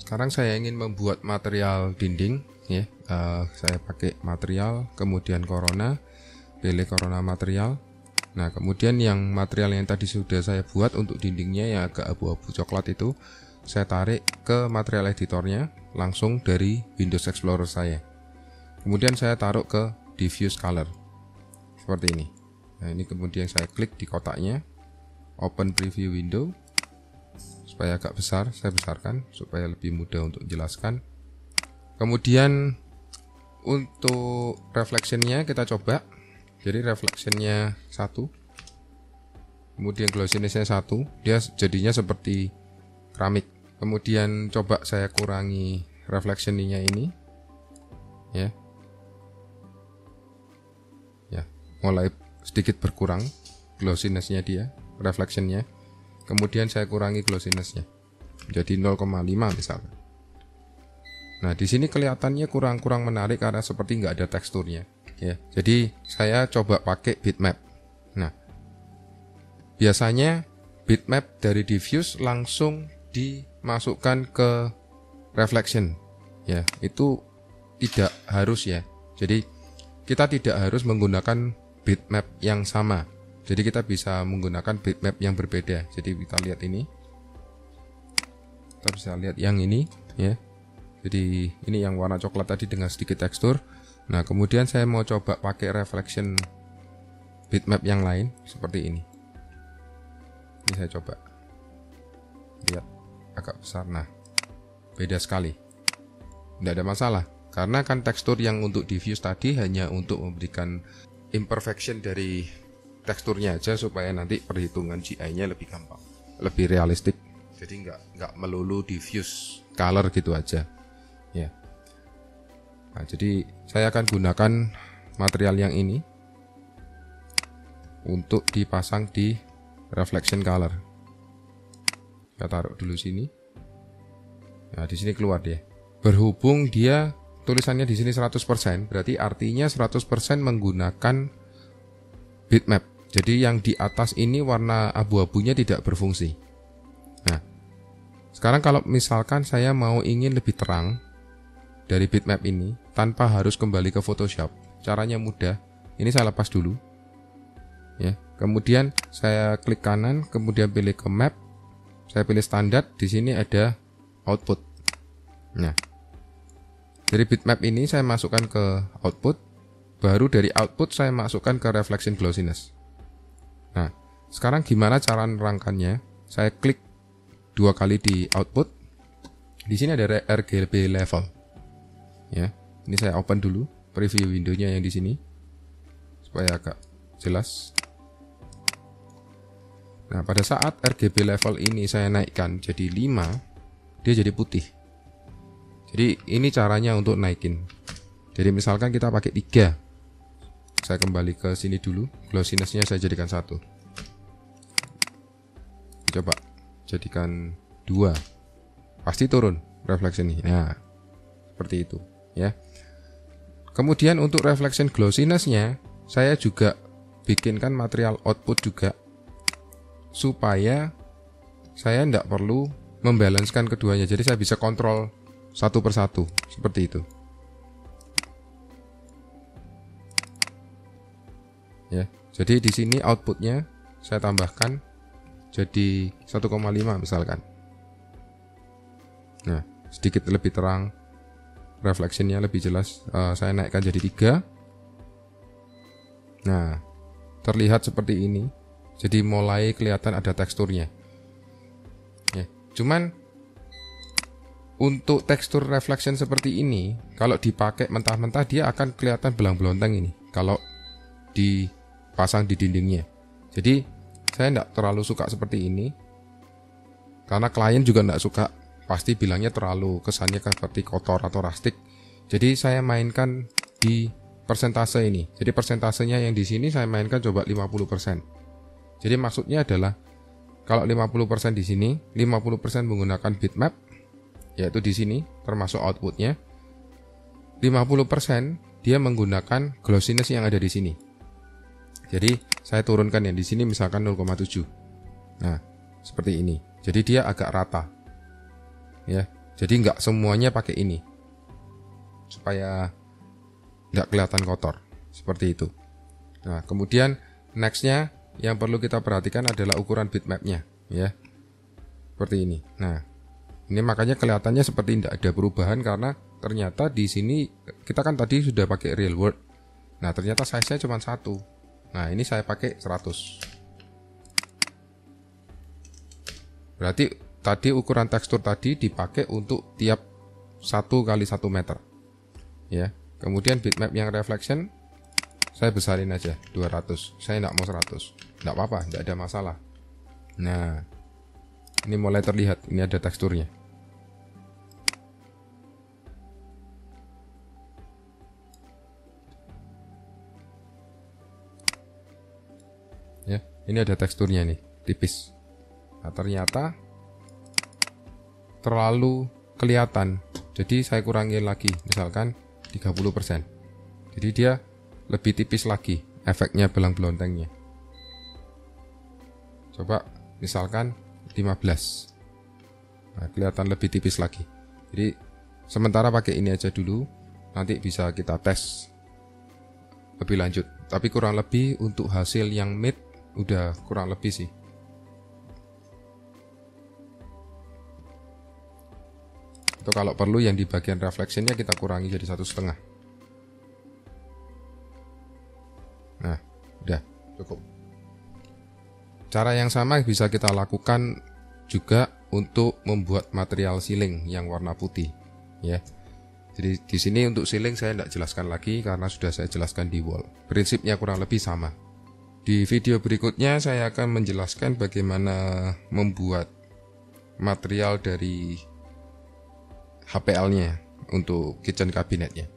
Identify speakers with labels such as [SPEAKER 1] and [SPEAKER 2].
[SPEAKER 1] Sekarang saya ingin membuat material dinding ya. Saya pakai material, kemudian corona, pilih corona material. Nah, kemudian yang material yang tadi sudah saya buat untuk dindingnya yang agak abu-abu coklat itu, saya tarik ke material editornya langsung dari Windows Explorer saya. Kemudian saya taruh ke diffuse color seperti ini. Nah, ini kemudian saya klik di kotaknya, open preview window. Supaya agak besar, saya besarkan supaya lebih mudah untuk jelaskan. Kemudian untuk reflectionnya kita coba. Jadi reflectionnya 1, kemudian glossiness-nya 1, dia jadinya seperti keramik. Kemudian coba saya kurangi reflection-nya ini, ya, mulai sedikit berkurang glossiness-nya dia, reflection-nya. Kemudian saya kurangi glossiness-nya jadi 0,5 misalnya. Nah, di sini kelihatannya kurang menarik karena seperti nggak ada teksturnya, ya. Jadi saya coba pakai bitmap. Nah, biasanya bitmap dari diffuse langsung dimasukkan ke reflection, ya. Itu tidak harus ya. Jadi kita tidak harus menggunakan bitmap yang sama. Jadi kita bisa menggunakan bitmap yang berbeda. Jadi kita lihat ini, kita bisa lihat yang ini, ya. Jadi ini yang warna coklat tadi dengan sedikit tekstur. Nah, kemudian saya mau coba pakai reflection bitmap yang lain seperti ini. Ini saya coba. Lihat, agak besar. Nah, beda sekali. Tidak ada masalah, karena kan tekstur yang untuk diffuse tadi hanya untuk memberikan imperfection dari teksturnya aja supaya nanti perhitungan GI-nya lebih gampang, lebih realistik. Jadi nggak melulu diffuse color gitu aja, ya. Nah, jadi saya akan gunakan material yang ini untuk dipasang di reflection color. Saya taruh dulu sini. Nah, di sini keluar dia. Berhubung dia tulisannya di sini 100%, berarti artinya 100% menggunakan bitmap. Jadi yang di atas ini warna abu-abunya tidak berfungsi. Nah, sekarang kalau misalkan saya mau ingin lebih terang dari bitmap ini tanpa harus kembali ke Photoshop, caranya mudah. Ini saya lepas dulu, ya. Kemudian saya klik kanan, kemudian pilih ke map, saya pilih standar. Di sini ada output. Nah, dari bitmap ini saya masukkan ke output, baru dari output saya masukkan ke reflection glossiness. Nah, sekarang gimana cara nerangkannya? Saya klik 2 kali di output. Di sini ada RGB level. Ya, ini saya open dulu preview windownya yang di sini supaya agak jelas. Nah, pada saat RGB level ini saya naikkan jadi 5, dia jadi putih. Jadi ini caranya untuk naikin. Jadi misalkan kita pakai 3. Saya kembali ke sini dulu, glossiness-nya saya jadikan 1. Coba jadikan 2. Pasti turun reflection ini. Nah, seperti itu, ya. Kemudian untuk reflection glossiness-nya saya juga bikinkan material output juga supaya saya tidak perlu membalancekan keduanya. Jadi saya bisa kontrol satu persatu seperti itu. Ya, jadi di sini outputnya saya tambahkan jadi 1,5 misalkan. Nah, sedikit lebih terang, reflectionnya lebih jelas. Saya naikkan jadi 3. Nah, terlihat seperti ini. Jadi mulai kelihatan ada teksturnya. Ya, cuman untuk tekstur reflection seperti ini, kalau dipakai mentah-mentah dia akan kelihatan belang-belonteng ini kalau dipasang di dindingnya. Jadi saya tidak terlalu suka seperti ini, karena klien juga tidak suka, pasti bilangnya terlalu kesannya seperti kotor atau rustic. Jadi saya mainkan di persentase ini. Jadi persentasenya yang di sini saya mainkan coba 50%. Jadi maksudnya adalah kalau 50% di sini, 50% menggunakan bitmap, yaitu di sini termasuk outputnya. 50% dia menggunakan glossiness yang ada di sini. Jadi saya turunkan yang di sini misalkan 0,7. Nah, seperti ini. Jadi dia agak rata. Ya. Jadi nggak semuanya pakai ini, supaya nggak kelihatan kotor seperti itu. Nah, kemudian nextnya yang perlu kita perhatikan adalah ukuran bitmapnya, ya, seperti ini. Nah, ini makanya kelihatannya seperti tidak ada perubahan karena ternyata di sini kita kan tadi sudah pakai real world. Nah, ternyata size-nya cuma 1. Nah, ini saya pakai 100. Berarti tadi ukuran tekstur tadi dipakai untuk tiap 1 kali 1 meter. Ya. Kemudian bitmap yang reflection saya besarin aja 200. Saya tidak mau 100. Tidak apa-apa, tidak ada masalah. Nah, ini mulai terlihat, ini ada teksturnya. Ya, ini ada teksturnya nih, tipis. Nah, ternyata terlalu kelihatan. Jadi saya kurangi lagi, misalkan 30%. Jadi dia lebih tipis lagi efeknya belang-belontengnya. Coba misalkan 15. Nah, kelihatan lebih tipis lagi. Jadi sementara pakai ini aja dulu, nanti bisa kita tes lebih lanjut. Tapi kurang lebih untuk hasil yang mid udah kurang lebih sih. Atau kalau perlu yang di bagian reflectionnya kita kurangi jadi 1,5. Nah, udah cukup. Cara yang sama bisa kita lakukan juga untuk membuat material ceiling yang warna putih, ya. Jadi di sini untuk ceiling saya tidak jelaskan lagi karena sudah saya jelaskan di wall. Prinsipnya kurang lebih sama. Di video berikutnya saya akan menjelaskan bagaimana membuat material dari HPL-nya untuk kitchen kabinetnya.